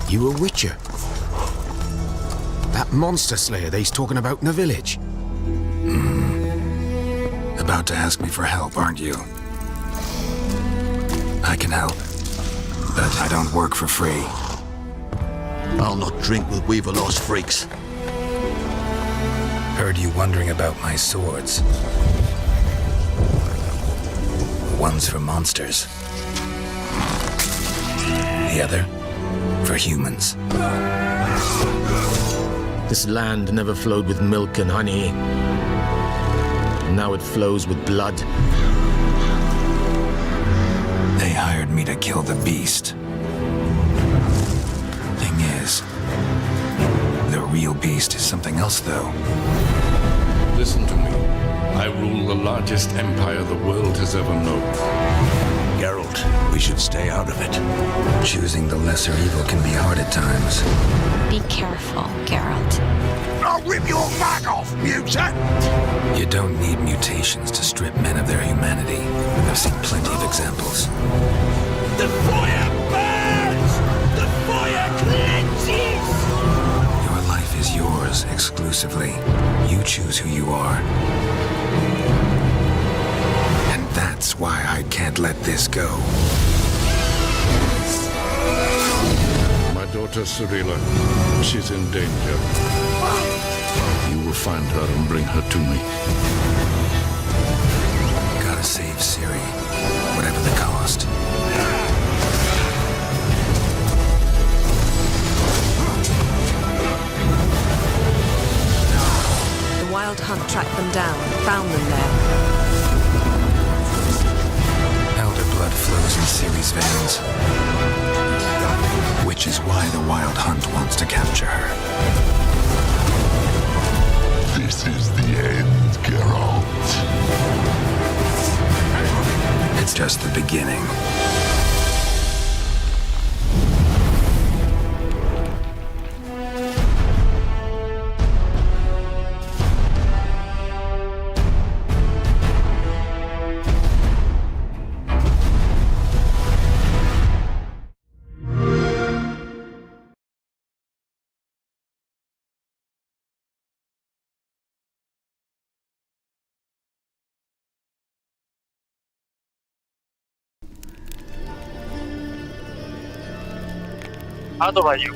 You a witcher? That monster slayer they's talking about in the village? About to ask me for help, aren't you? I can help, but I don't work for free. I'll not drink with Weaverlaw's freaks. Heard you wondering about my swords. One's for monsters. The other, for humans. This land never flowed with milk and honey. Now it flows with blood. They hired me to kill the beast. Thing is, the real beast is something else, though. Listen to me. I rule the largest empire the world has ever known. Geralt, we should stay out of it. Choosing the lesser evil can be hard at times. Be careful, Geralt. I'll rip your back off, mutant! You don't need mutations to strip men of their humanity. I've seen plenty of examples. The fire burns! The fire cleanses! Your life is yours exclusively. You choose who you are. And that's why I can't let this go. My daughter Cirilla, she's in danger. You will find her and bring her to me. Gotta save Ciri, whatever the cost. The Wild Hunt tracked them down and found them there. Elder blood flows in Ciri's veins. Which is why the Wild Hunt wants to capture her. This is the end, Geralt. It's just the beginning. हाँ तो भाइयों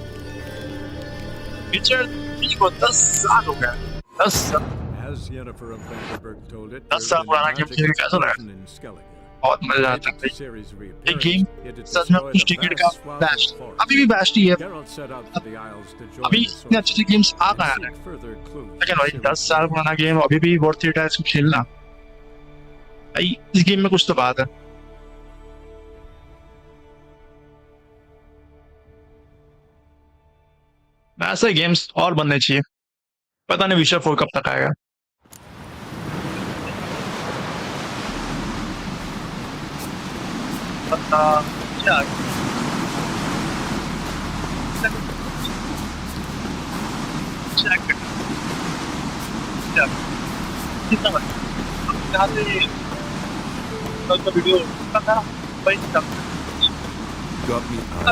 विचर 3 को 10 साल हो गए 10 साल As Yennefer of Vanderburg told it, 10 साल पुराना गेम खेल कैसा लगा बहुत मजा आता है ये गेम सच में कुछ टिकट का बैश अभी भी बैश ही है अभी इतने अच्छे से गेम्स आ गए हैं लेकिन भाई 10 साल पुराना गेम अभी भी वर्थ इट है इसको खेलना भाई इस गेम में कुछ तो बात है ऐसे गेम्स और बनने चाहिए पता नहीं विशर 4 कब तक आएगा क्या कितना कल का वीडियो था भाई अब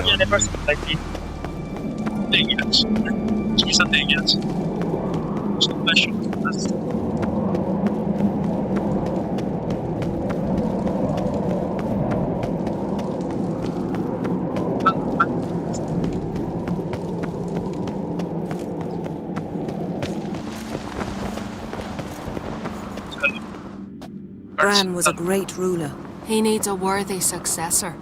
Yennefer like Dingens. Vissa Dingens. Som personas. Bran was a great ruler. He needs a worthy successor.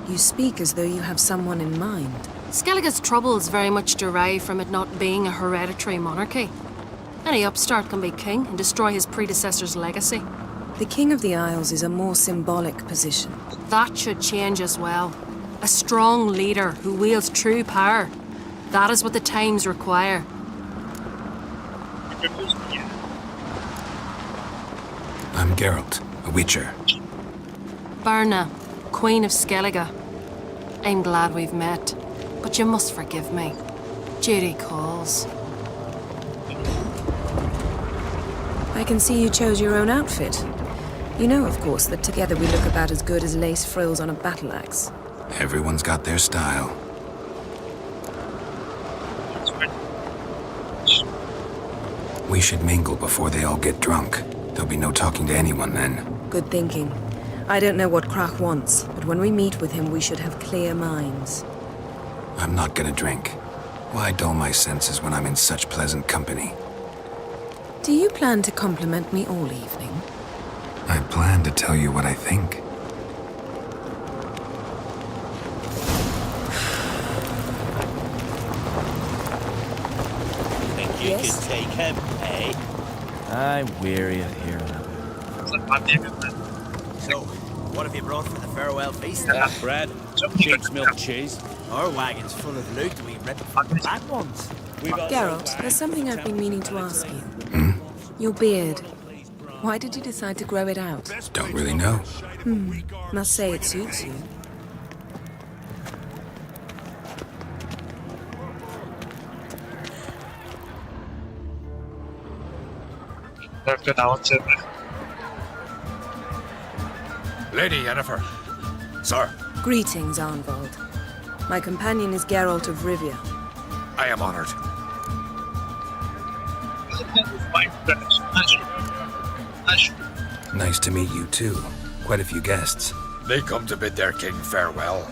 You speak as though you have someone in mind. Skellige's troubles very much derive from it not being a hereditary monarchy. Any upstart can be king and destroy his predecessor's legacy. The King of the Isles is a more symbolic position. That should change as well. A strong leader who wields true power. That is what the times require. I'm Geralt, a witcher. Birna, Queen of Skellige. I'm glad we've met, but you must forgive me. Duty calls. I can see you chose your own outfit. You know, of course, that together we look about as good as lace frills on a battle axe. Everyone's got their style. We should mingle before they all get drunk. There'll be no talking to anyone then. Good thinking. I don't know what Krach wants, but when we meet with him, we should have clear minds. I'm not gonna drink. Why dull my senses when I'm in such pleasant company? Do you plan to compliment me all evening? I plan to tell you what I think. Think you Yes? could take him, eh? I'm weary of hearing it. So, what have you brought for the farewell feast? Bread, sheep's milk cheese. Our wagon's full of loot we ripped from the back ones. Geralt, there's something I've been meaning to ask you. Your beard. Why did you decide to grow it out? Don't really know. Must say it suits you. Lady Yennefer. Sir, Greetings, Arnvald. My companion is Geralt of Rivia. I am honored. Nice to meet you too. Quite a few guests. They come to bid their king farewell.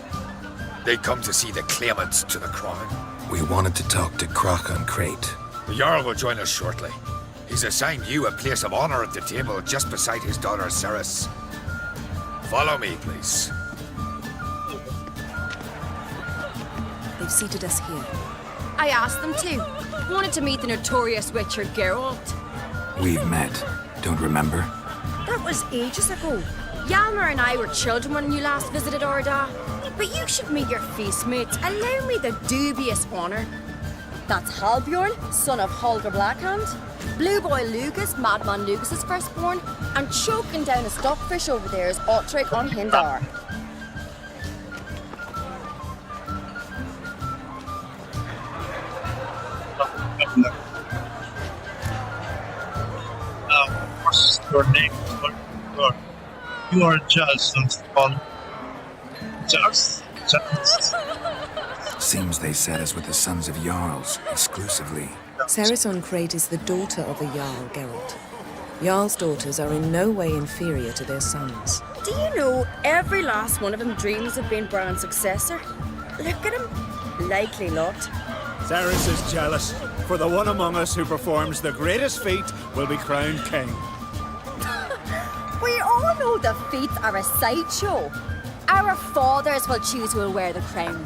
They come to see the claimants to the crown. We wanted to talk to Krach on Crate. The Jarl will join us shortly. He's assigned you a place of honor at the table just beside his daughter Ceres. Follow me, please. They've seated us here. I asked them to. Wanted to meet the notorious witcher Geralt. We've met. Don't remember? That was ages ago. Hjalmar and I were children when you last visited Orda. But you should meet your feast mates. Allow me the dubious honor. That's Halbjorn, son of Holger Blackhand. Blue Boy Lucas, Madman Lucas's firstborn. And choking down a stockfish over there is Otrek on Hindar. What's your name? You are just on. Just. Seems they set us with the sons of Jarls, exclusively. Ceres on Crate is the daughter of a Jarl, Geralt. Jarl's daughters are in no way inferior to their sons. Do you know every last one of them dreams of being Bran's successor? Look at him. Likely lot. Ceres is jealous, for the one among us who performs the greatest feat will be crowned king. We all know the feats are a sideshow. Our fathers will choose who will wear the crown.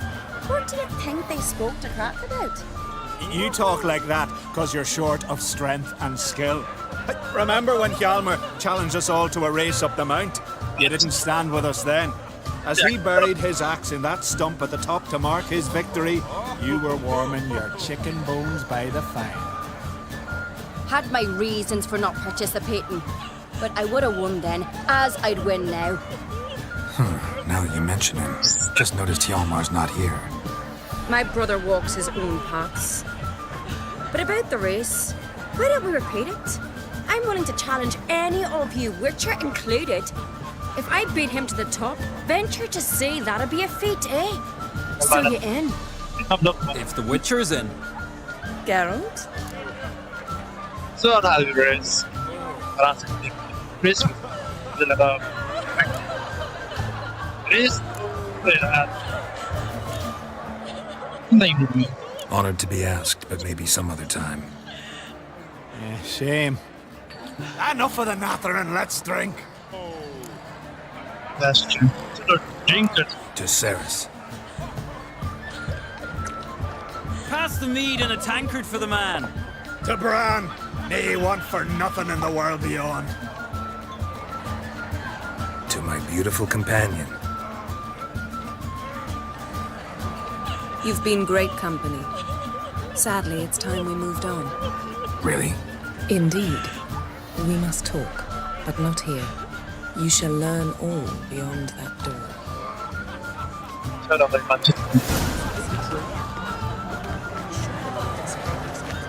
What do you think they spoke to Krach about? You talk like that because you're short of strength and skill. Remember when Hjalmar challenged us all to a race up the mount? You didn't stand with us then. As he buried his axe in that stump at the top to mark his victory, you were warming your chicken bones by the fire. Had my reasons for not participating, but I would have won then, as I'd win now. Now that you mention him, just noticed Hjalmar's not here. My brother walks his own paths. But about the race, why don't we repeat it? I'm willing to challenge any of you, Witcher included. If I beat him to the top, venture to say that'd be a feat, eh? So you in? If the Witcher's in. Geralt? Så hade vi race. Race. Maybe. Honored to be asked, but maybe some other time. Yeah, shame. Enough of the nattering, let's drink. That's true. Drink it. To Ceres. Pass the mead in a tankard for the man. To Bran, may he want for nothing in the world beyond. To my beautiful companion. You've been great company. Sadly, it's time we moved on. Really? Indeed. We must talk, but not here. You shall learn all beyond that door.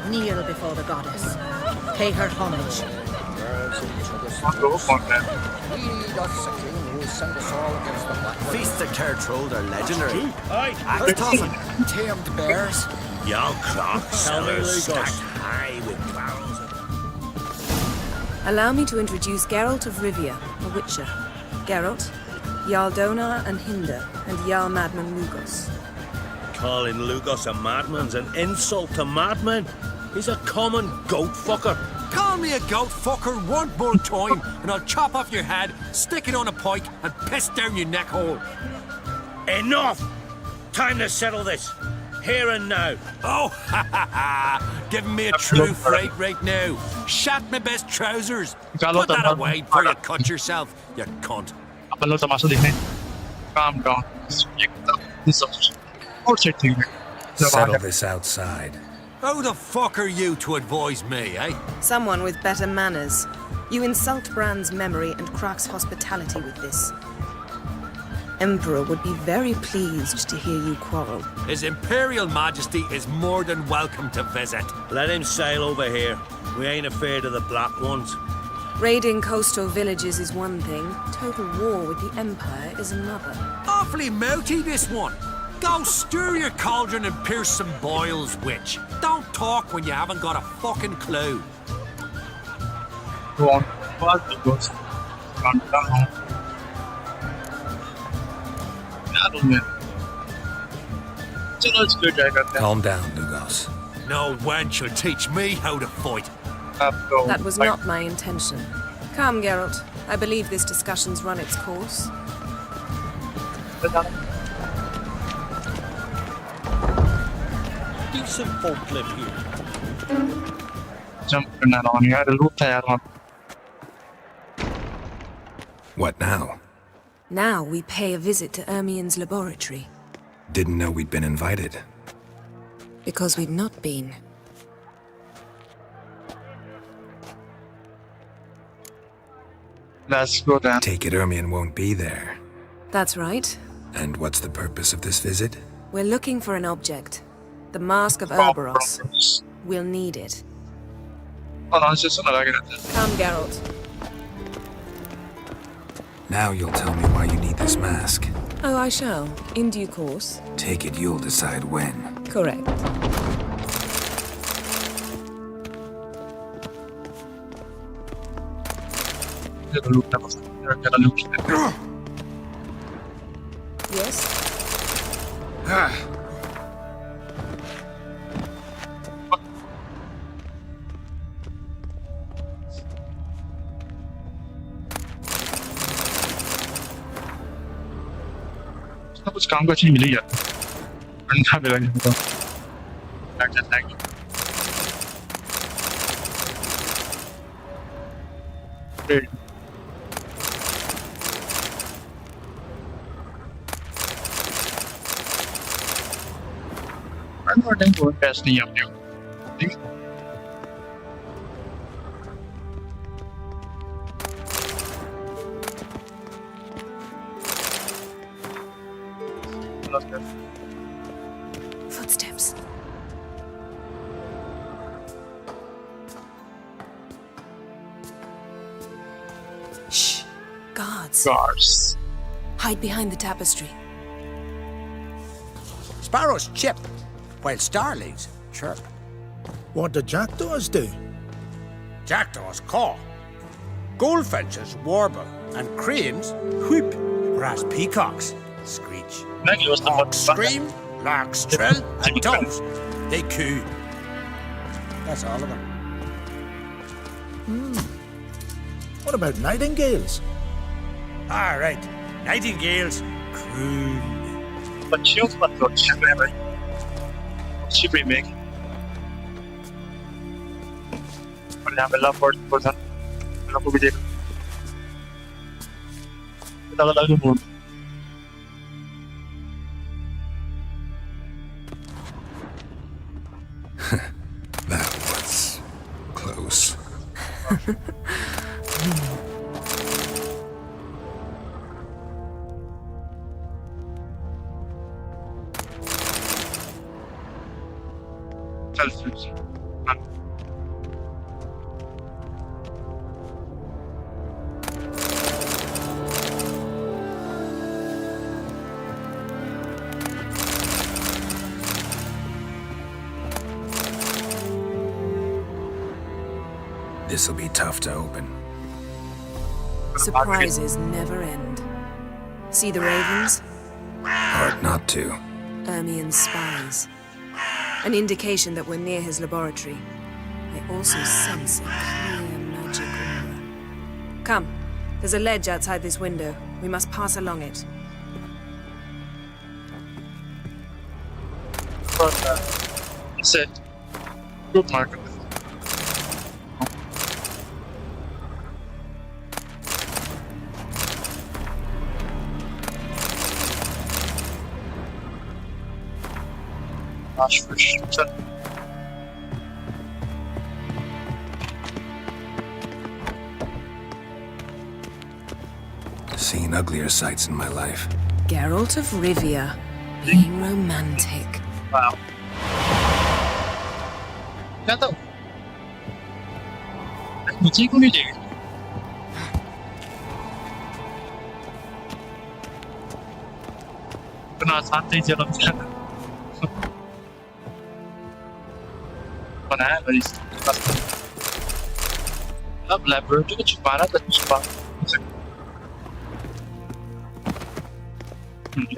Kneel before the goddess. Pay her homage. Feasts at Tertrold are legendary. Aye, Tamed bears. Young clock sellers stacked high with clowns. Allow me to introduce Geralt of Rivia, a witcher. Geralt, Jarl Donar and Hinder, and Jarl Madman Lugos. Calling Lugos a madman's an insult to madmen. He's a common goat fucker. Call me a goat fucker one more time, and I'll chop off your head, stick it on a pike, and piss down your neck hole. Enough! Time to settle this. Here and now. Oh, ha ha ha! Giving me a true fright right now. Shat my best trousers. Put that away before you cut yourself, you cunt. Calm down. Settle this outside. Who the fuck are you to advise me, eh? Someone with better manners. You insult Bran's memory and Crach's hospitality with this. Emperor would be very pleased to hear you quarrel. His Imperial Majesty is more than welcome to visit. Let him sail over here. We ain't afraid of the Black Ones. Raiding coastal villages is one thing. Total war with the Empire is another. Awfully melty, this one. Go stir your cauldron and pierce some boils, witch. Don't talk when you haven't got a fucking clue. Go on. Lugos. Calm down. Calm down, Lugos. No wench will teach me how to fight. That was not my intention. Come, Geralt. I believe this discussion's run its course. Decent folk live here. What now? Now we pay a visit to Ermien's laboratory. Didn't know we'd been invited. Because we'd not been. Let's go then. Take it Ermien won't be there. That's right. And what's the purpose of this visit? We're looking for an object. The Mask of Ouroboros. We'll need it. Come, Geralt. Now you'll tell me why you need this mask. Oh, I shall. In due course. Take it you'll decide when. Correct. Yes? कुछ काम का चीज मिली यार अंडा मिला नहीं तो लग जाता है I'm not going to test नहीं अपने Footsteps. Shh. Guards. Guards. Hide behind the tapestry. Sparrows chip, while starlings chirp. What do jackdaws do? Jackdaws caw. Goldfinches warble, and cranes whoop, whereas peacocks screech. Hawks scream, larks trill, and doves, they coo. That's all of them. What about nightingales? All right, nightingales croon. बच्चियों को मत लो अच्छे भाई अच्छी प्रीमेक और यहाँ पे love bird person लोगों को भी देखो अलग अलग mode That was close. This'll be tough to open. Surprises never end. See the ravens? Hard not to. Ermian's spies. An indication that we're near his laboratory. I also sense a clear magic aura. Come, there's a ledge outside this window. We must pass along it. That's it. Good mark. Seen uglier sights in my life. Geralt of Rivia, being romantic. Wow. क्या था? मुझे क्यों नहीं देगा? इतना आसान नहीं चला मुझे। बनाया भाई अब लैबोरेटरी को छुपाना तो छुपा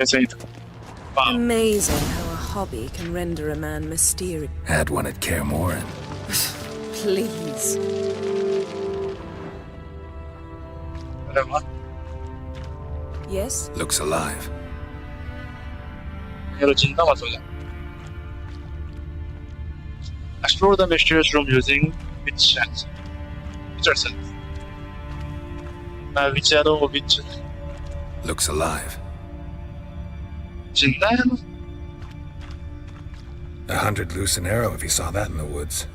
ऐसा ही था। Amazing how a hobby can render a man mysterious. Had one at Kaer Morhen. Please. Yes? Looks alive. Explore the mysterious room using which sense? Which sense? Which arrow or which? Looks alive. Jindan? 100 loose an arrow if you saw that in the woods.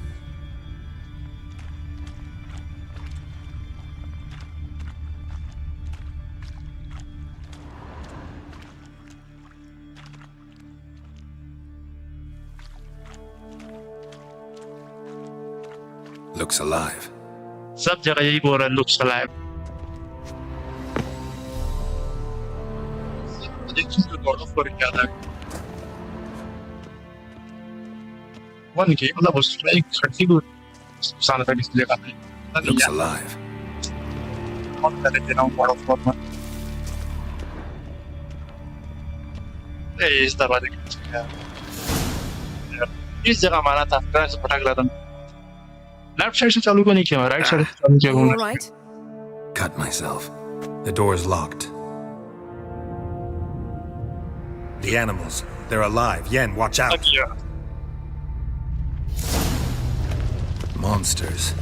Looks alive. सब जगह यही बोल रहा है looks alive. God of War क्या था? One game मतलब उसमें एक खड़ी को साला का डिस्प्ले का है. Looks alive. कौन कर रहे थे ना God of War में? इस दरवाजे के पीछे क्या? इस जगह मारा था. फिर से पटक रहा था. Left side से चालू को नहीं किया, right side से चालू किया All right. Cut myself. The door's locked. The animals. They're alive. Yen, watch out. Monsters.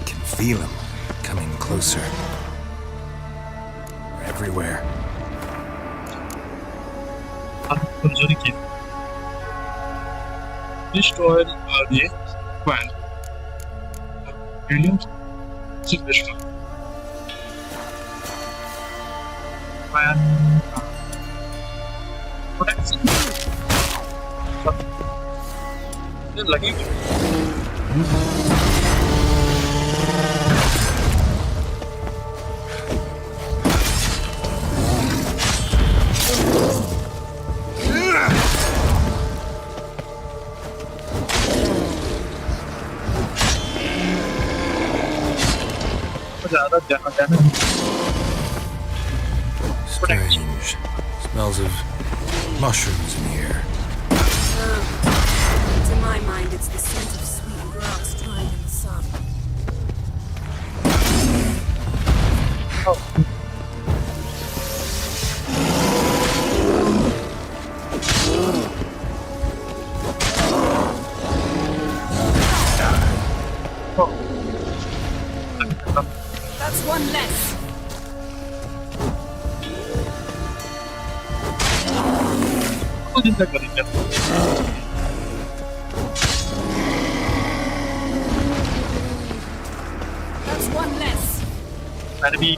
I can feel them coming closer. They're everywhere. Destroyed the plant. Brilliant. Signature. Protection. Lucky. Strange. Smells of mushrooms in here. To my mind, it's the scent of sweet grass drying in the sun. That's one less. That's one less. Enemy.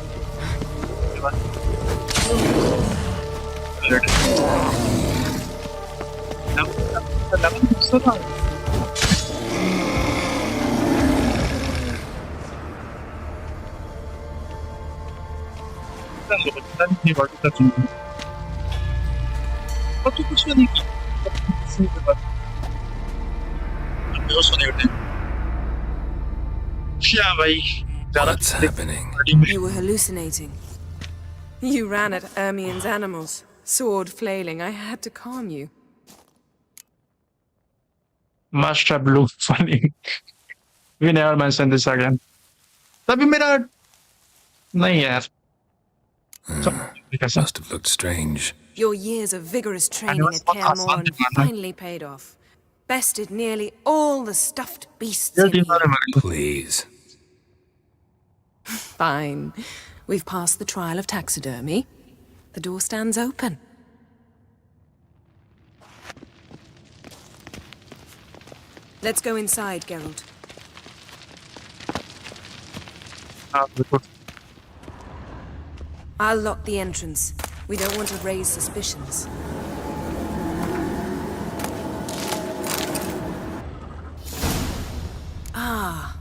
तो कुछ नहीं की What's happening? You were hallucinating. You ran at Ermien's animals, sword flailing. I had to calm you. Must have looked funny. We never mentioned this again. तभी मेरा नहीं यार. Must have looked strange. Your years of vigorous training at Kaer Morhen finally paid off. Bested nearly all the stuffed beasts in here. Please. Fine. We've passed the trial of taxidermy. The door stands open. Let's go inside, Geralt. I'll lock the entrance. We don't want to raise suspicions. Ah,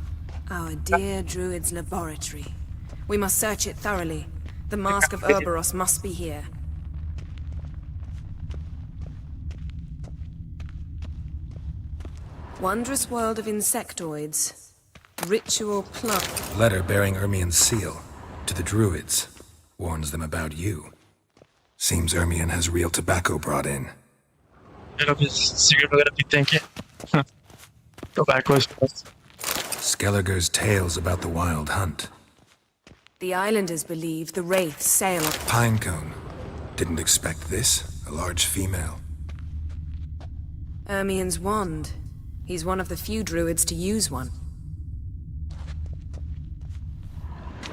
our dear druid's laboratory. We must search it thoroughly. The Mask of Ouroboros must be here. Wondrous world of insectoids. Ritual plum. Letter bearing Ermien's seal to the druids. Warns them about you. Seems Ermien has real tobacco brought in. Skellige's tales about the wild hunt. The islanders believe the wraiths sail up. Pinecone. Didn't expect this. A large female. Ermien's wand. He's one of the few druids to use one.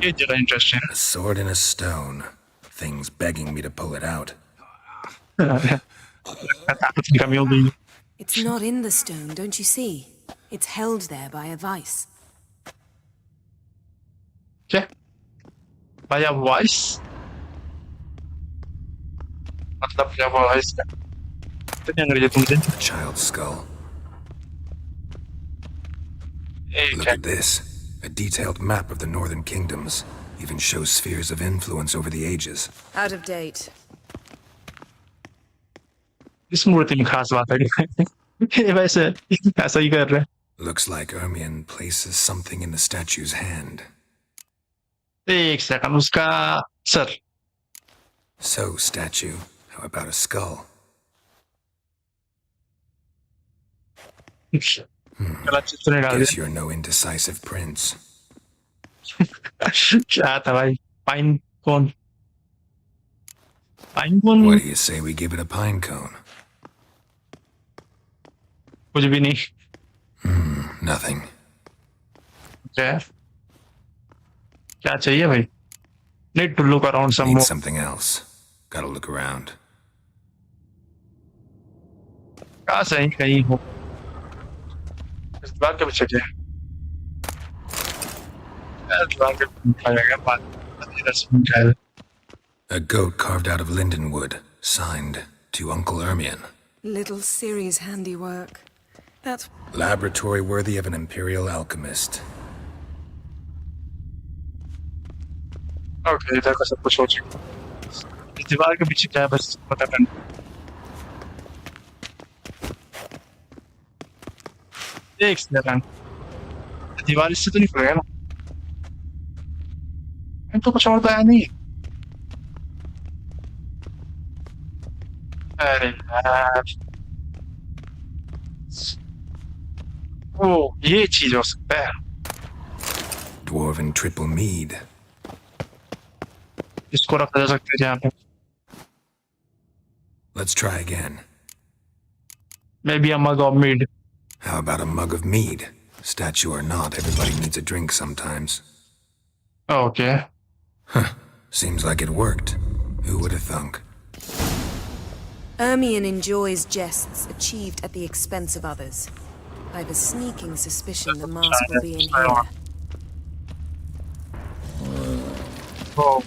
Interesting. A sword in a stone. Things begging me to pull it out. It's not in the stone, don't you see? It's held there by a vice. Okay. By a vice? A child's skull. Look at this. A detailed map of the northern kingdoms. Even shows spheres of influence over the ages. Out of date. इस मूर्ति में खास बात है वैसे ऐसा ही कर रहे हैं. Looks like Ermien places something in the statue's hand. एक सेकंड उसका sir. So, statue, how about a skull? Guess you're no indecisive prince. क्या था भाई? Pine cone. Pine cone. What do you say we give it a pine cone? कुछ भी नहीं. Nothing. Okay. क्या चाहिए भाई? Need to look around some more. Need something else. Gotta look around. कहाँ से कहीं हो? इस बार के पीछे क्या? A goat carved out of linden wood, signed to Uncle Ermien. Little Ciri's handiwork. That's laboratory worthy of an imperial alchemist. Okay, इधर का सब कुछ हो चुका. इस दीवार के पीछे क्या है बस पता करना. एक सेकंड. दीवार इससे तो नहीं खुलेगा ना. तो कुछ और तो है नहीं. अरे यार. ओ ये चीज हो सकता है. Dwarven triple mead. इसको रखा जा सकता है जहाँ पे. Let's try again. Maybe a mug of mead. How about a mug of mead? Statue or not, everybody needs a drink sometimes. Okay. Huh. Seems like it worked. Who would have thunk? Ermien enjoys jests achieved at the expense of others. I've a sneaking suspicion the mask will be in here. Oh.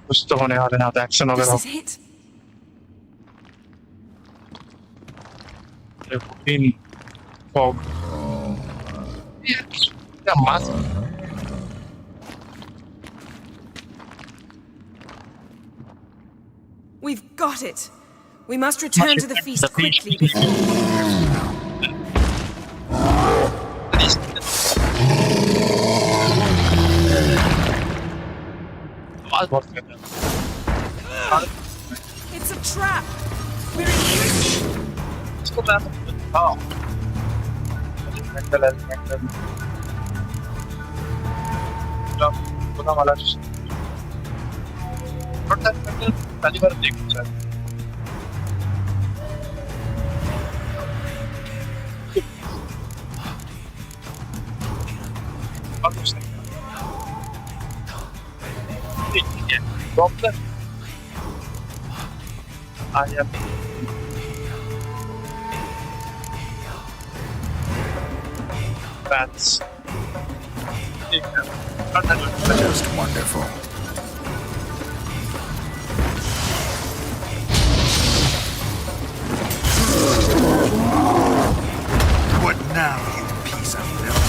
कुछ तो होने वाला है action वगैरह. This is it. In fog. Yeah, mask. We've got it. We must return to the feast quickly before... It's a trap! We're in... That's just wonderful. What now, you piece of milk?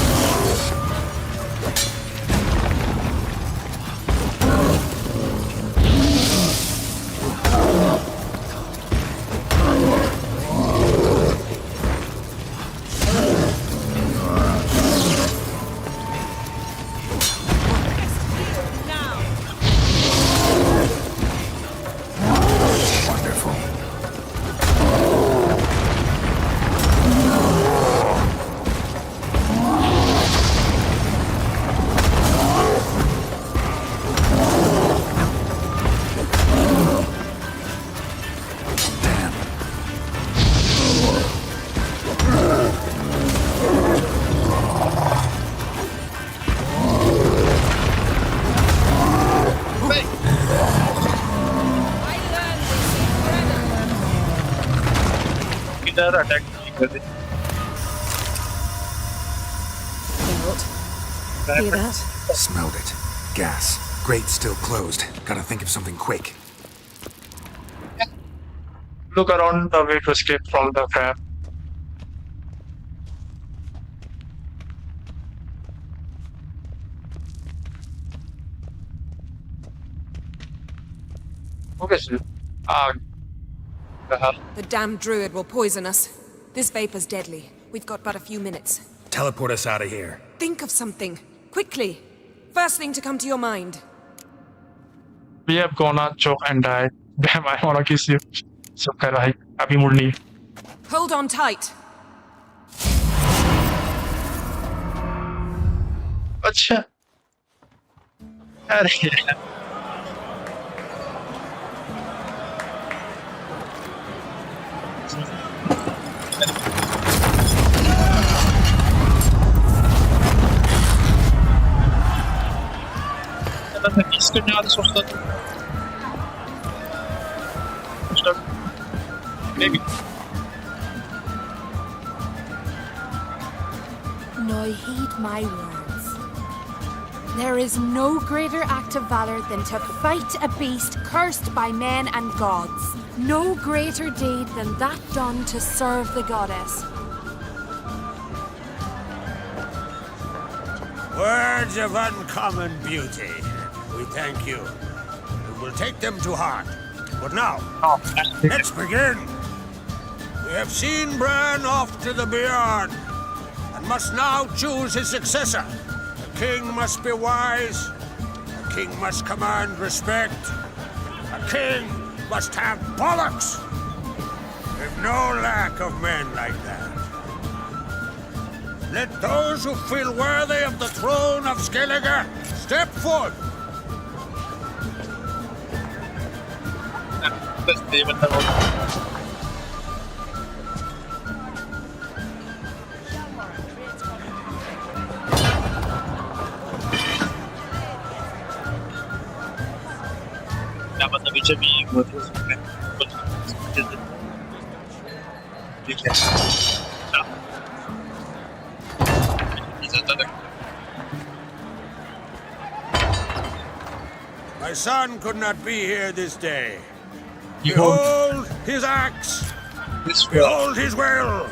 Attack. Hear that? Smelled it. Gas. Grate still closed. Gotta think of something quick. Look around the way to escape from the trap. Okay, sir. The damned druid will poison us. This vapor's deadly. We've got but a few minutes. Teleport us out of here. Think of something. Quickly. First thing to come to your mind. We have gonna choke and die. Damn, I wanna kiss you. सब कर रहा है अभी मुड़नी. Hold on tight. अच्छा. अरे यार. मैं किस करने वाला सोचता था maybe Now heed my words. There is no greater act of valor than to fight a beast cursed by men and gods. No greater deed than that done to serve the goddess. Words of uncommon beauty. We thank you. We will take them to heart. But now, let's begin. We have seen Bran off to the beyond, and must now choose his successor. The king must be wise. The king must command respect. A king must have bollocks. We've no lack of men like that. Let those who feel worthy of the throne of Skellige step forward. My son could not be here this day. Behold his axe. Behold his will.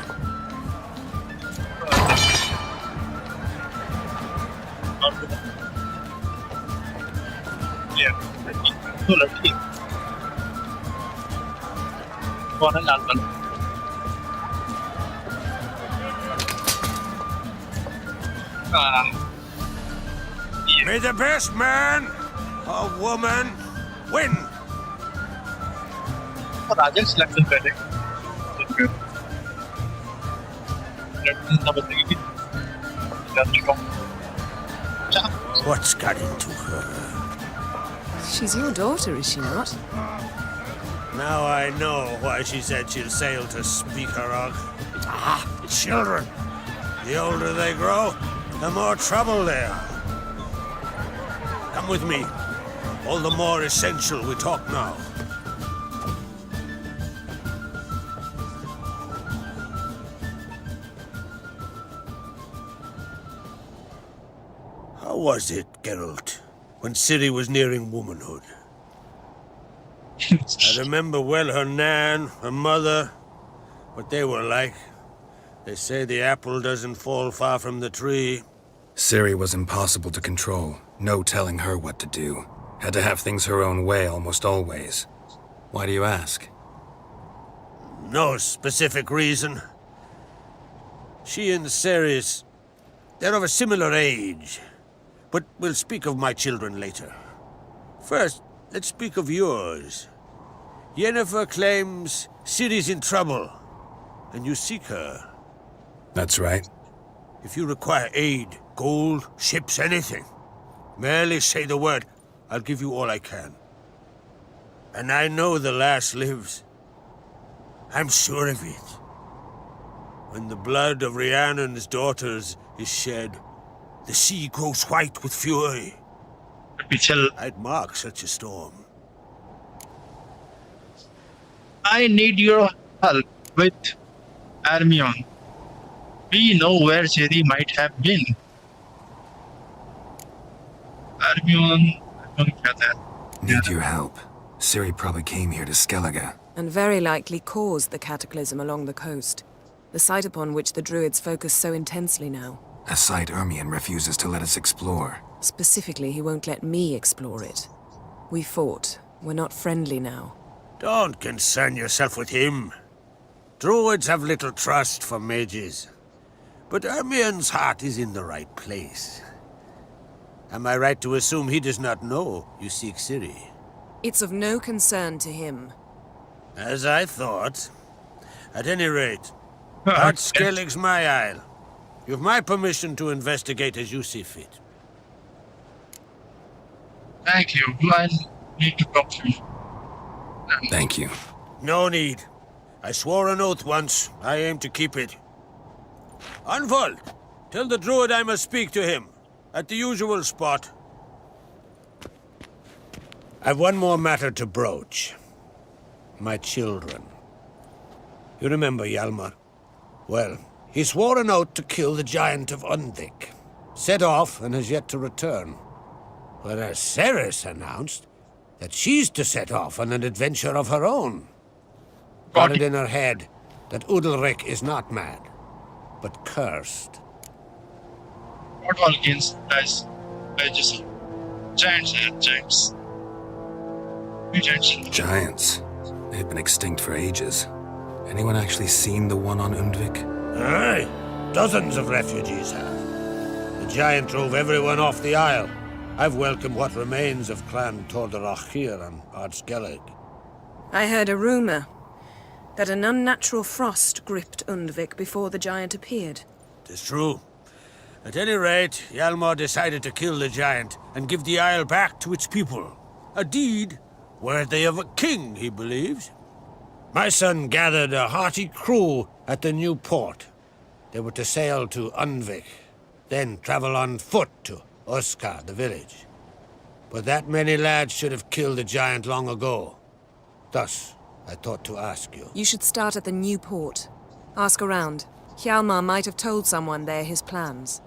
कौन है लाल वाला? May the best man or woman win. और राजा selection पहले What's got into her? She's your daughter, is she not? Now I know why she said she'll sail to Speakerog. Ah, children. The older they grow, the more trouble they are. Come with me. All the more essential we talk now. How was it, Geralt, when Ciri was nearing womanhood? I remember well her nan, her mother, what they were like. They say the apple doesn't fall far from the tree. Ciri was impossible to control. No telling her what to do. Had to have things her own way almost always. Why do you ask? No specific reason. She and Ceres, they're of a similar age. But we'll speak of my children later. First, let's speak of yours. Yennefer claims Ciri's in trouble, and you seek her. That's right. If you require aid, gold, ships, anything, merely say the word. I'll give you all I can. And I know the lass lives. I'm sure of it. When the blood of Rhiannon's daughters is shed, the sea grows white with fury. I'd mark such a storm. I need your help with Hermione. We know where Ciri might have been. Hermione, Need your help. Ciri probably came here to Skellige. And very likely caused the cataclysm along the coast. The site upon which the Druids focus so intensely now. A site Ermion refuses to let us explore. Specifically, he won't let me explore it. We fought. We're not friendly now. Don't concern yourself with him. Druids have little trust for mages. But Ermion's heart is in the right place. Am I right to assume he does not know you seek Ciri? It's of no concern to him. As I thought. At any rate, Art Skellige's my isle. You've my permission to investigate as you see fit. Thank you. I need to talk to you. Thank you. No need. I swore an oath once. I aim to keep it. Unfold! Tell the druid I must speak to him. At the usual spot. I've one more matter to broach. My children. You remember Hjalmar? Well, he swore an oath to kill the giant of Undvik. Set off and has yet to return. Whereas Ceres announced that she's to set off on an adventure of her own. Got it in her head that Udalric is not mad, but cursed. Not all against guys. I just giants. Giants. They've been extinct for ages. Anyone actually seen the one on Undvik? Aye. Dozens of refugees have. The giant drove everyone off the isle. I've welcomed what remains of Clan Tordarach here on Ard Skellige. I heard a rumor that an unnatural frost gripped Undvik before the giant appeared. 'Tis true. At any rate, Hjalmar decided to kill the giant and give the isle back to its people. A deed worthy of a king, he believes. My son gathered a hearty crew at the new port. They were to sail to Undvik, then travel on foot to Oskar, the village. But that many lads should have killed the giant long ago. Thus, I thought to ask you. You should start at the new port. Ask around. Hjalmar might have told someone there his plans.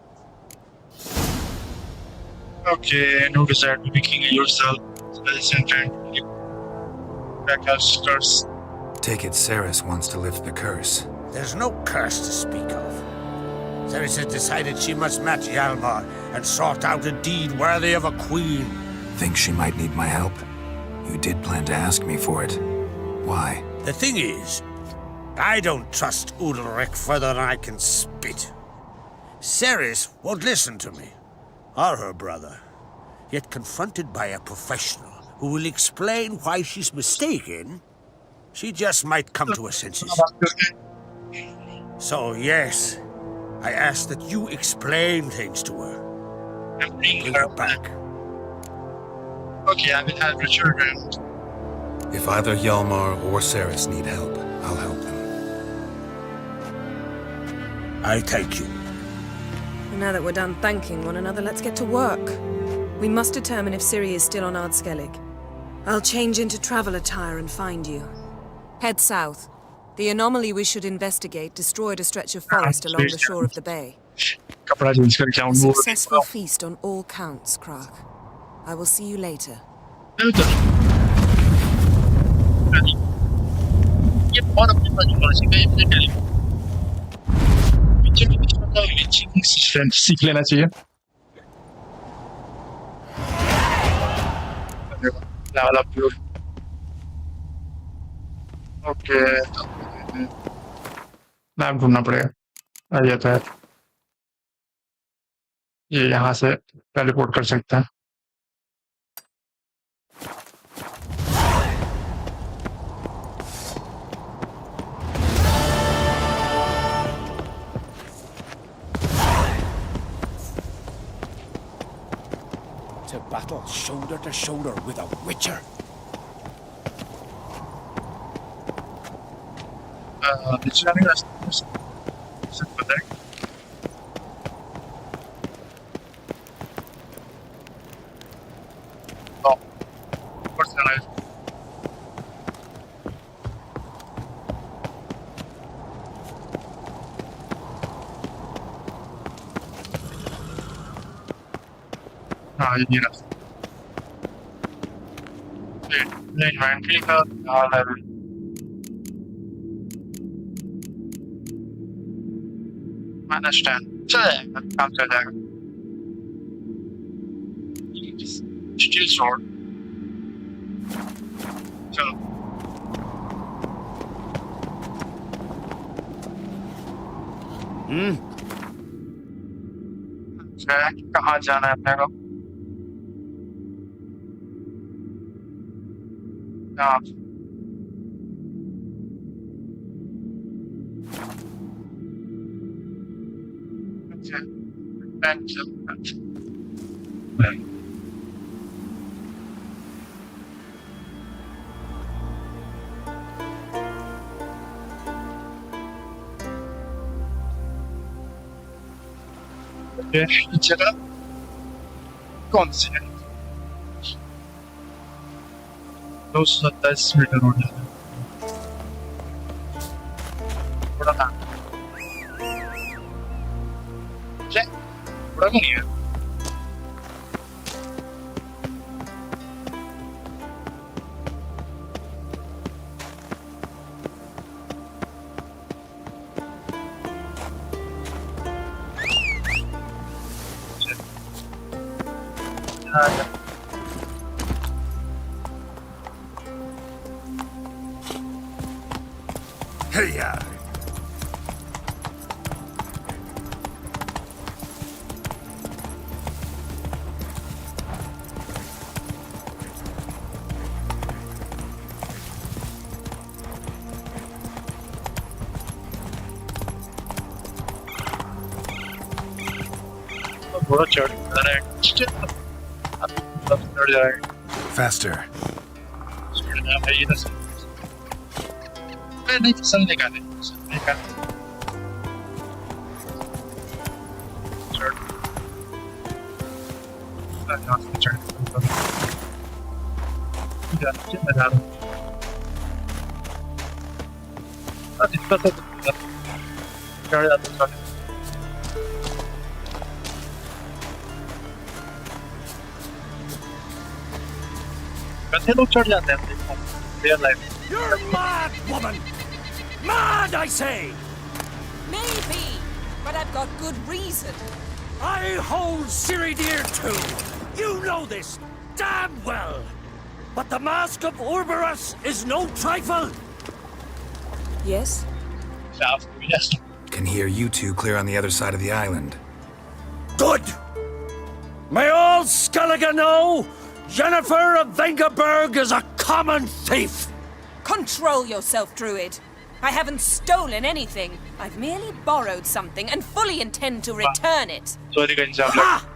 Okay, no desire to be king yourself. Listen, curse. Take it Ceres wants to lift the curse. There's no curse to speak of. Ceres has decided she must match Hjalmar and sort out a deed worthy of a queen. Think she might need my help? You did plan to ask me for it. Why? The thing is, I don't trust Ulrich further than I can spit. Ceres won't listen to me, or her brother. Yet confronted by a professional who will explain why she's mistaken, she just might come to her senses. So yes, I ask that you explain things to her. And bring her back. Okay, I will have Richard around. If either Hjalmar or Ceres need help, I'll help them. I thank you. And now that we're done thanking one another, let's get to work. We must determine if Ciri is still on Skellige. I'll change into travel attire and find you. Head south. The anomaly we should investigate destroyed a stretch of forest along the shore of the bay. A successful feast on all counts, Krach. I will see you later. ये बहुत अपनी बात बोल सकते हैं ये पहले picture में कुछ पता है लिंचिंग सिस्टम सीख लेना चाहिए level up your okay map ढूंढना पड़ेगा आ जाता है ये यहाँ से टेलीपोर्ट कर सकते हैं To battle shoulder to shoulder with a witcher. ये रास्ता इन्वेंट्री का हाल है अंडरस्टैंड चलेगा काम चल जाएगा स्टील स्वॉर्ड चलो कहाँ जाना है अपने को जगह कौन सी है 227 मीटर रोड है थोड़ा था थोड़ा नहीं है Hey-ya! थोड़ा चढ़ जाएगा Faster. नहीं चल निकाले निकाल कैसे लोग चढ़ जाते हैं real life You're mad, woman! Mad, I say! Maybe, but I've got good reason. I hold Ciri dear too. You know this damn well. But the Mask of Orberus is no trifle. Yes, Can hear you two clear on the other side of the island. Good! May all Skellige know Yennefer of Vengerberg is a common thief! Control yourself, Druid. I haven't stolen anything. I've merely borrowed something and fully intend to return it. Ha!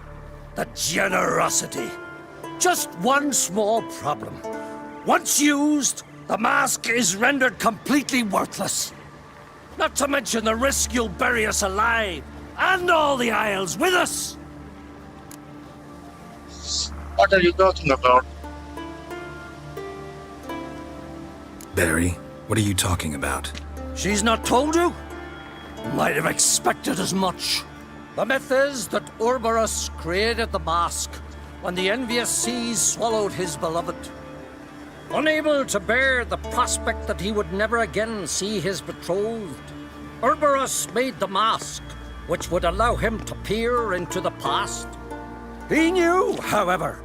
The generosity. Just one small problem. Once used, the mask is rendered completely worthless. Not to mention the risk you'll bury us alive, and all the Isles with us! What are you talking about? Barry, what are you talking about? She's not told you? Might have expected as much. The myth is that Urberus created the mask when the envious seas swallowed his beloved. Unable to bear the prospect that he would never again see his betrothed, Urberus made the mask, which would allow him to peer into the past. He knew, however,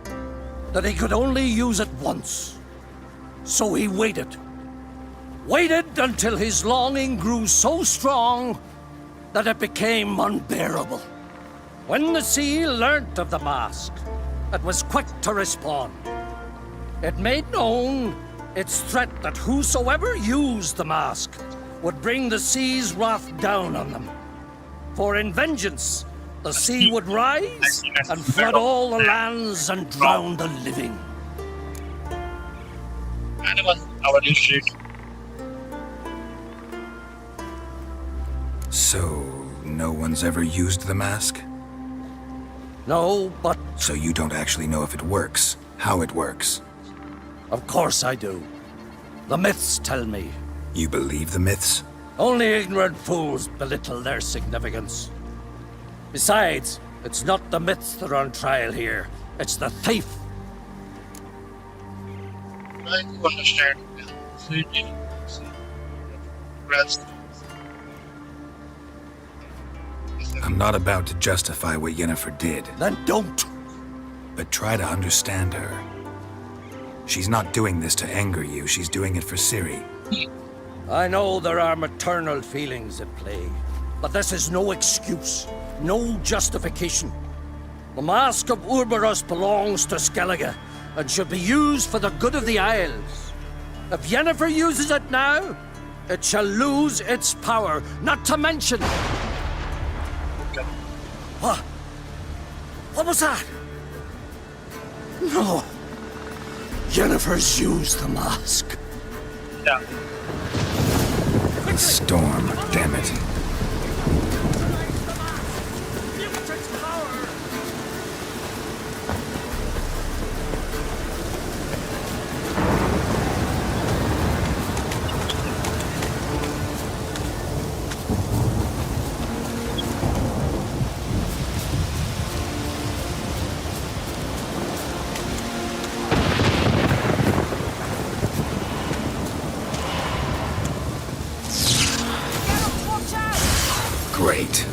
that he could only use it once. So he waited. Waited until his longing grew so strong that it became unbearable. When the sea learnt of the mask, it was quick to respond. It made known its threat that whosoever used the mask would bring the sea's wrath down on them. For in vengeance, the sea would rise and flood all the lands and drown the living. So, no one's ever used the mask? No, but... So you don't actually know if it works, how it works? Of course I do. The myths tell me. You believe the myths? Only ignorant fools belittle their significance. Besides, it's not the myths that are on trial here. It's the thief. I do understand. I'm not about to justify what Yennefer did. Then don't! But try to understand her. She's not doing this to anger you, she's doing it for Ciri. I know there are maternal feelings at play, but this is no excuse, no justification. The Mask of Urberus belongs to Skellige, and should be used for the good of the Isles. If Yennefer uses it now, it shall lose its power, not to mention... What? What was that? No. Yennefer's used the mask. Yeah. The storm, damn it. Great.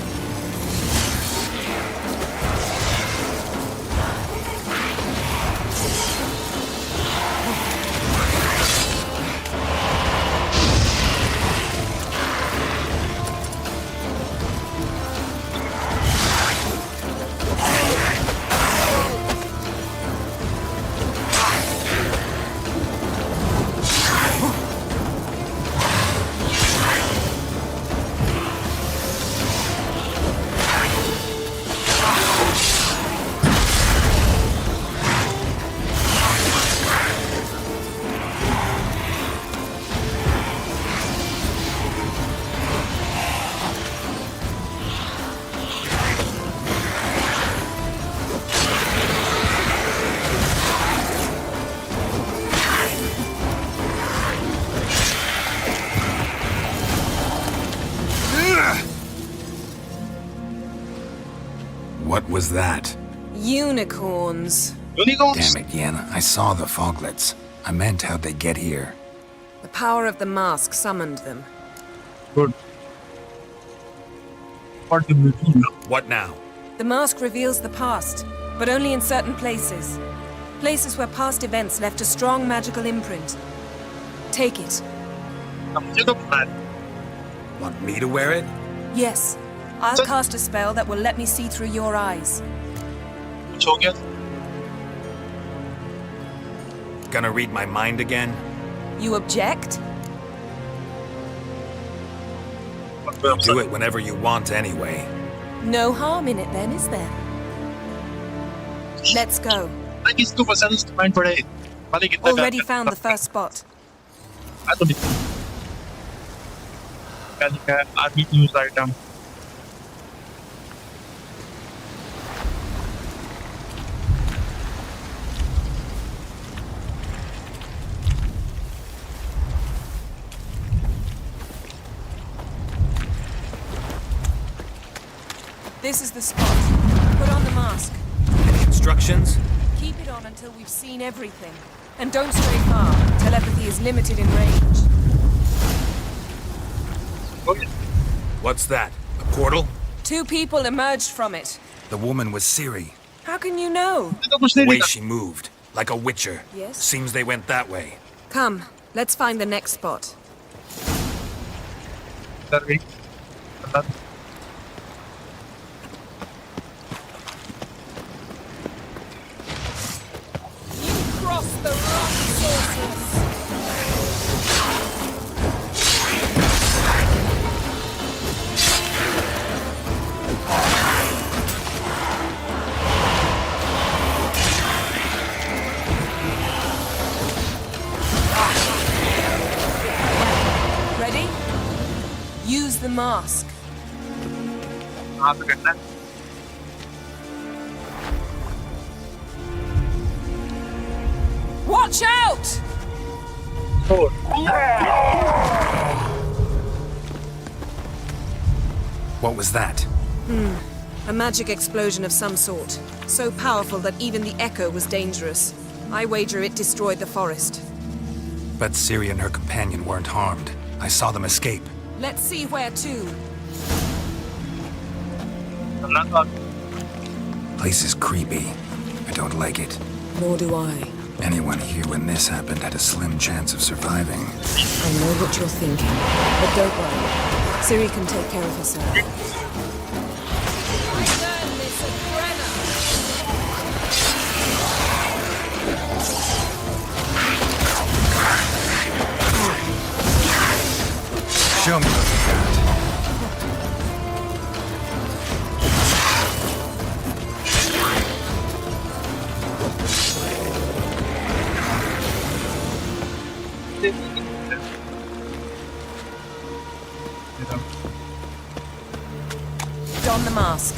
What was that? Unicorns. Damn it, Yen. I saw the foglets. I meant how'd they get here. The power of the mask summoned them. Good. What do we do now? What now? The mask reveals the past, but only in certain places. Places where past events left a strong magical imprint. Take it. Want me to wear it? Yes. I'll cast a spell that will let me see through your eyes. Gonna read my mind again? You object? Do it whenever you want anyway. No harm in it then, is there? Let's go. Already found the first spot. Army news item. This is the spot. Put on the mask. Any instructions? Keep it on until we've seen everything. And don't stray far. Telepathy is limited in range. What's that? A portal? 2 people emerged from it. The woman was Ciri. How can you know? The way she moved, like a witcher. Yes? Seems they went that way. Come, let's find the next spot. Cross the rock sources. Ready? Use the mask. Watch out! What was that? A magic explosion of some sort. So powerful that even the echo was dangerous. I wager it destroyed the forest. But Ciri and her companion weren't harmed. I saw them escape. Let's see where to. Place is creepy. I don't like it. Nor do I. Anyone here when this happened had a slim chance of surviving. I know what you're thinking, but don't worry. Ciri can take care of herself. Show me what you got. Don the mask.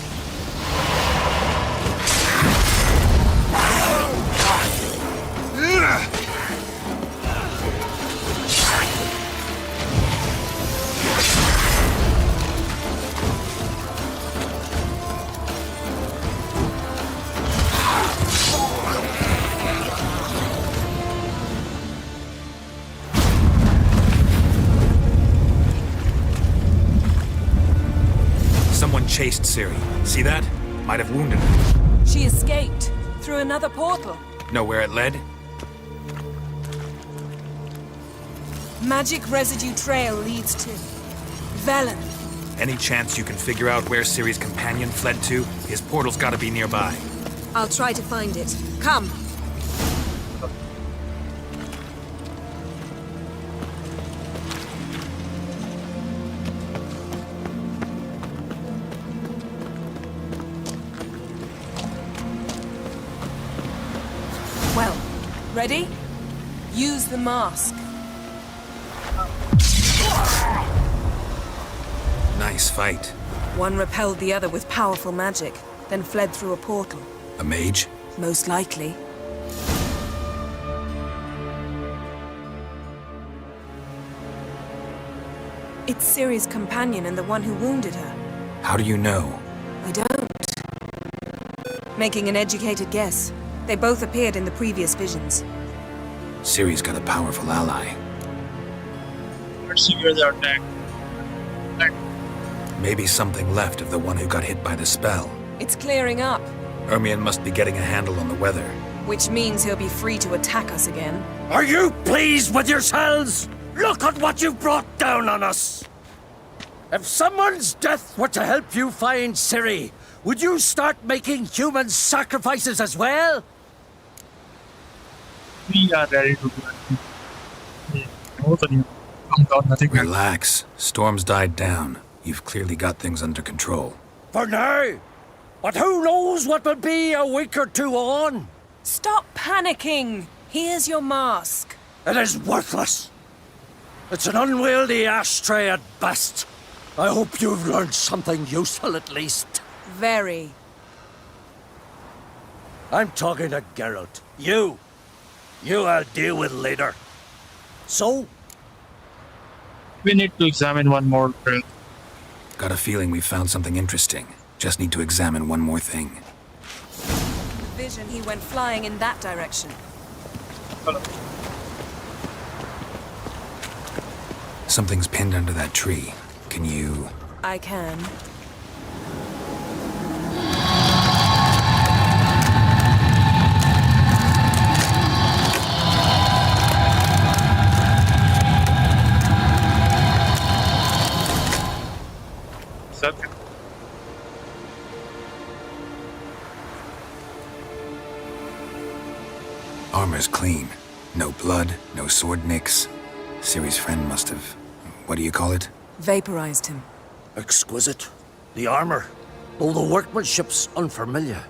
Someone chased Ciri. See that? Might have wounded her. She escaped through another portal. Know where it led? Magic residue trail leads to Velen. Any chance you can figure out where Ciri's companion fled to? His portal's gotta be nearby. I'll try to find it. Come. Well, ready? Use the mask. Nice fight. One repelled the other with powerful magic, then fled through a portal. A mage? Most likely. It's Ciri's companion and the one who wounded her. How do you know? I don't. Making an educated guess. They both appeared in the previous visions. Ciri's got a powerful ally. Let's see where they're attacked. Maybe something left of the one who got hit by the spell. It's clearing up, Ermion must be getting a handle on the weather. which means he'll be free to attack us again. Are you pleased with yourselves? Look at what you've brought down on us! If someone's death were to help you find Ciri, would you start making human sacrifices as well? We are ready to do it. Relax. Storm's died down. You've clearly got things under control. For now. But who knows what will be a week or two on? Stop panicking! Here's your mask. It is worthless. It's an unwieldy ashtray at best. I hope you've learned something useful at least. Very. I'm talking to Geralt. You I'll deal with later. So? We need to examine one more drill. Got a feeling we found something interesting. Just need to examine one more thing. The vision, he went flying in that direction. Something's pinned under that tree. Can you... I can. Armor's clean. No blood, no sword nicks. Ciri's friend must have... what do you call it? Vaporized him. Exquisite. The armor, though the workmanship's unfamiliar.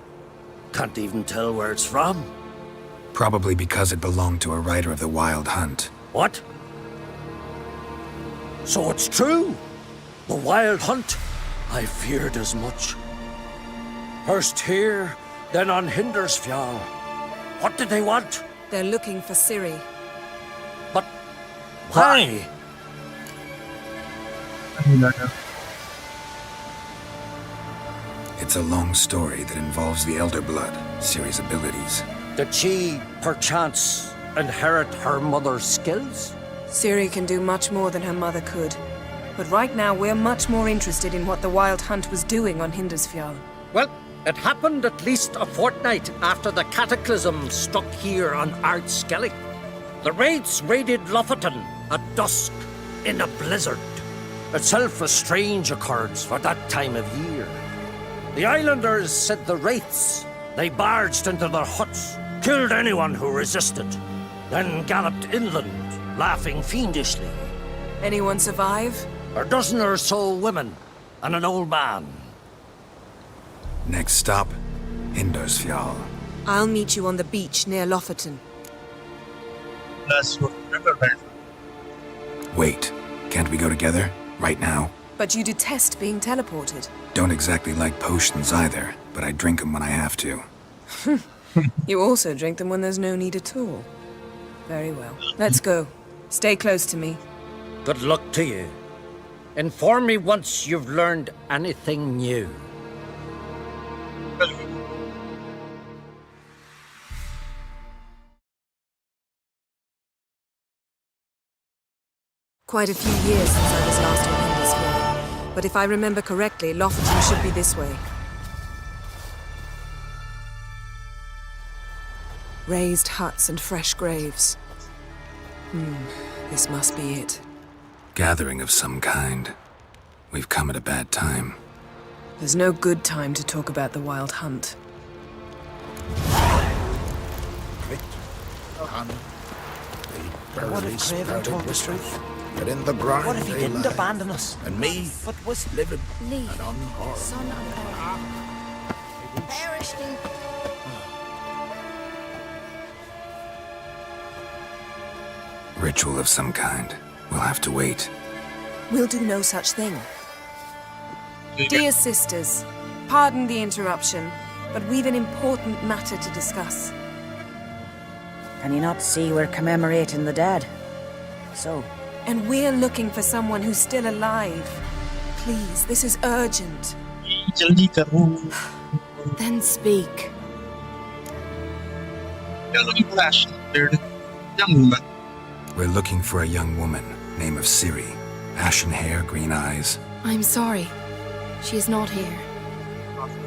Can't even tell where it's from. Probably because it belonged to a rider of the Wild Hunt. What? So it's true? The Wild Hunt? I feared as much. First here, then on Hindersfjall. What did they want? They're looking for Ciri. But why? It's a long story that involves the Elder Blood, Ciri's abilities. Did she, perchance, inherit her mother's skills? Ciri can do much more than her mother could. But right now, we're much more interested in what the Wild Hunt was doing on Hindersfjall. Well, it happened at least a fortnight after the cataclysm struck here on Ard Skellige. The raids raided Lofoten at dusk in a blizzard. Itself a strange occurrence for that time of year. The islanders said the wraiths. They barged into their huts, killed anyone who resisted, then galloped inland, laughing fiendishly. Anyone survive? A dozen or so women, and an old man. Next stop, Hindersfjall. I'll meet you on the beach near Lofoten. That's what Riverbed. Wait, can't we go together? Right now? But you detest being teleported. Don't exactly like potions either, but I drink them when I have to. You also drink them when there's no need at all. Very well. Let's go. Stay close to me. Good luck to you. Inform me once you've learned anything new. Quite a few years since I was last on Hindersfjall. But if I remember correctly, Lofoten should be this way. Raised huts and fresh graves. This must be it. Gathering of some kind. We've come at a bad time. There's no good time to talk about the Wild Hunt. What if Craven told the truth? But in the ground What if he didn't abandon us? And me, But was living Lee, and unharmed. son of Erin, perished in... Ritual of some kind. We'll have to wait. We'll do no such thing. Dear sisters, pardon the interruption, but we've an important matter to discuss. Can you not see we're commemorating the dead? So? And we're looking for someone who's still alive. Please, this is urgent. Then speak. We're looking for a young woman, name of Ciri. Ashen hair, green eyes. I'm sorry. She is not here.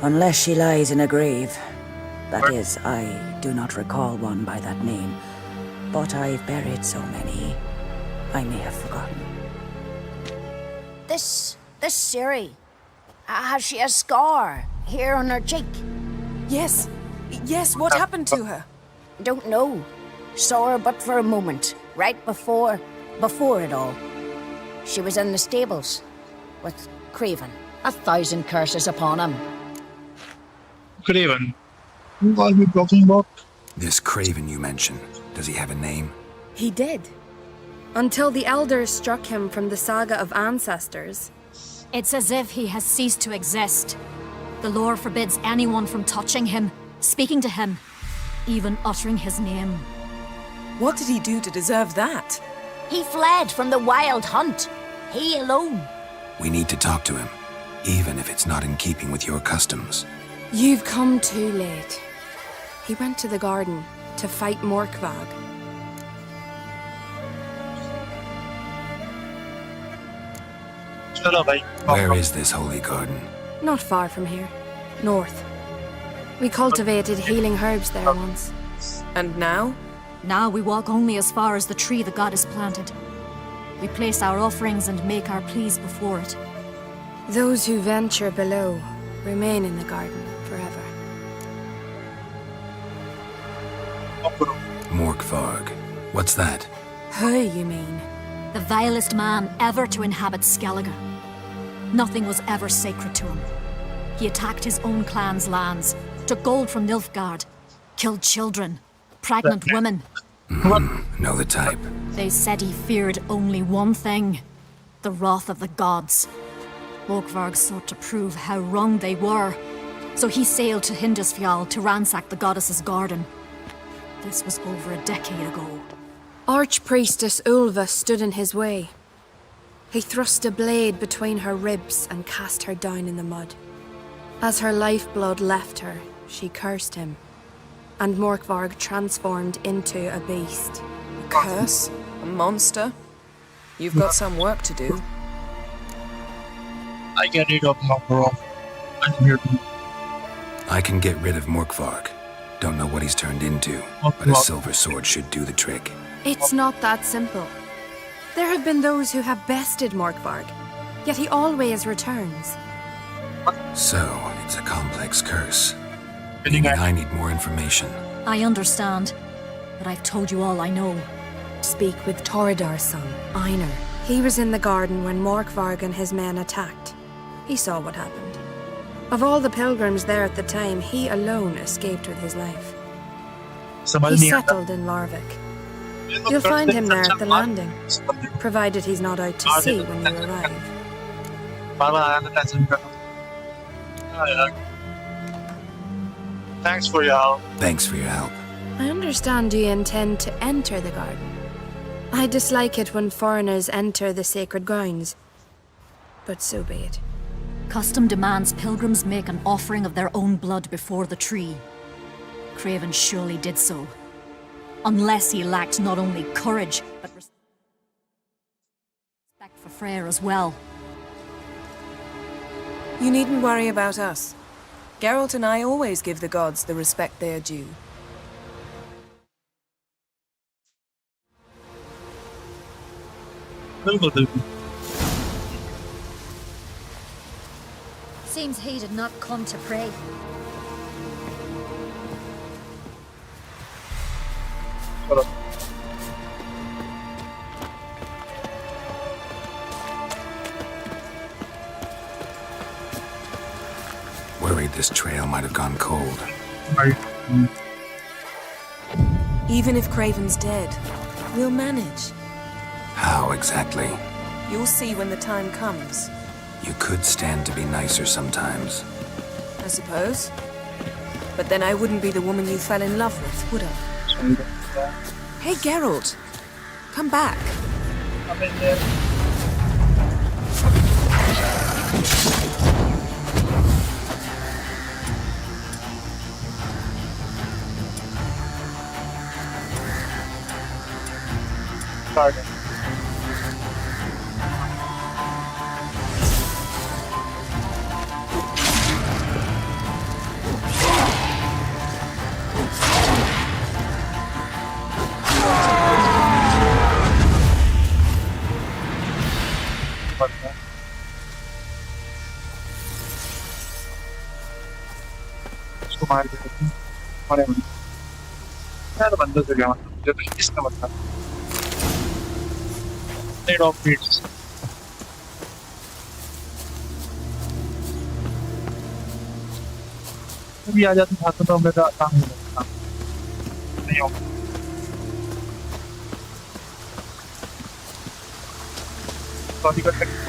Unless she lies in a grave. That is, I do not recall one by that name. But I've buried so many, I may have forgotten. This This Ciri. Has she a scar here on her cheek? Yes. Yes, what happened to her? Don't know. Saw her but for a moment, right before it all. She was in the stables with Craven. 1,000 curses upon him. Craven. Who are we talking about? This Craven you mentioned, does he have a name? He did. Until the elders struck him from the saga of ancestors. It's as if he has ceased to exist. The lore forbids anyone from touching him, speaking to him, even uttering his name. What did he do to deserve that? He fled from the wild hunt. He alone. We need to talk to him, even if it's not in keeping with your customs. You've come too late. He went to the garden to fight Morkvag. Where is this holy garden? Not far from here. North. We cultivated healing herbs there once. And now? Now we walk only as far as the tree the goddess planted. We place our offerings and make our pleas before it. Those who venture below remain in the garden forever. Morkvarg. What's that? Who, you mean? The vilest man ever to inhabit Skellige. Nothing was ever sacred to him. He attacked his own clan's lands, took gold from Nilfgaard, killed children, pregnant women. Know the type. They said he feared only one thing, the wrath of the gods. Morkvarg sought to prove how wrong they were, so he sailed to Hindisfjall to ransack the goddess's garden. This was over a decade ago. Archpriestess Ulva stood in his way. He thrust a blade between her ribs and cast her down in the mud. As her lifeblood left her, she cursed him, and Morkvarg transformed into a beast. A curse? A monster? You've got some work to do. I get rid of Morkvarg. I'm here to... I can get rid of Morkvarg. Don't know what he's turned into, but a silver sword should do the trick. It's not that simple. There have been those who have bested Morkvarg, yet he always returns. So, it's a complex curse. Meaning I need more information. I understand, but I've told you all I know. Speak with Torridar's son, Einar. He was in the garden when Morkvarg and his men attacked. He saw what happened. Of all the pilgrims there at the time, he alone escaped with his life. He settled in Larvik. You'll find him there at the landing, provided he's not out to sea when you arrive. Thanks for your help. Thanks for your help. I understand you intend to enter the garden. I dislike it when foreigners enter the sacred grounds, but so be it. Custom demands pilgrims make an offering of their own blood before the tree. Craven surely did so. Unless he lacked not only courage, but respect for Freyr as well. You needn't worry about us. Geralt and I always give the gods the respect they are due. Seems he did not come to pray. Worried this trail might have gone cold. Even if Craven's dead, we'll manage. How exactly? You'll see when the time comes. You could stand to be nicer sometimes. I suppose. But then I wouldn't be the woman you fell in love with, would I? Hey, Geralt. Come back. I'm in there. Pardon. मार देते हमारे बंदे यार बंदे से क्या मतलब मुझे तो इसका मतलब नेड ऑफ बीट्स भी आ जाती था तो मेरा आसान हो जाता नहीं हो सॉरी कर सकते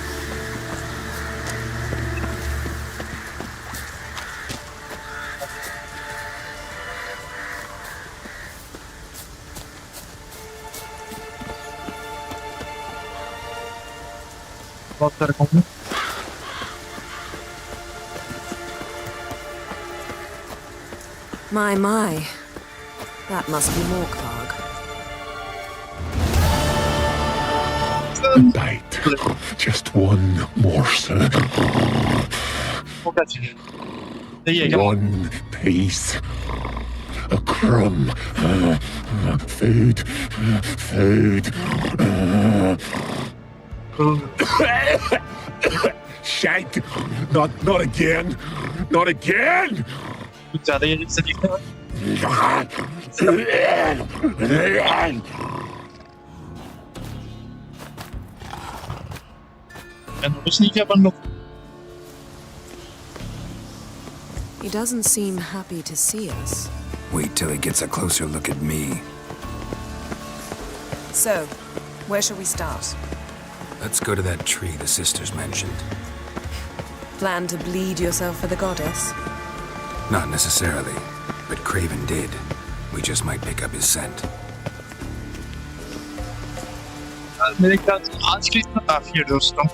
बहुत सारे होंगे My. That must be Morkvarg. A bite. Just one morsel. One piece. A crumb. Food. Shank. Not again. Not again. कुछ ज़्यादा ही अजीब से दिखते हैं मैं नोटिस नहीं किया अपन लोग He doesn't seem happy to see us. Wait till he gets a closer look at me. So, where shall we start? Let's go to that tree the sisters mentioned. Plan to bleed yourself for the goddess? Not necessarily, but Craven did. We just might pick up his scent. मेरे ख्याल से आज के इतना काफी है दोस्तों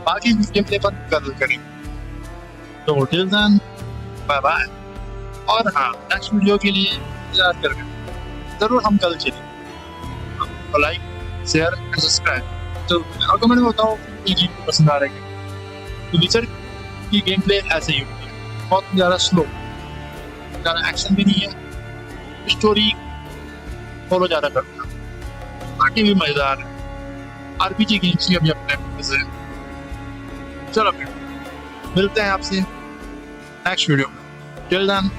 बाकी गेम प्ले पर कल करेंगे तो टिल देन बाय बाय और हाँ नेक्स्ट वीडियो के लिए इंतजार करें जरूर हम कल चलेंगे लाइक शेयर एंड सब्सक्राइब तो कमेंट में बताओ ये गेम पसंद आ रहा है तो विचर की गेम प्ले ऐसे ही होती है बहुत ज़्यादा स्लो ज़्यादा एक्शन भी नहीं है स्टोरी फॉलो ज़्यादा करता है बाकी भी मज़ेदार है आरपीजी गेम्स की अभी अपने मजे चलो फिर मिलते हैं आपसे नेक्स्ट वीडियो में टिल देन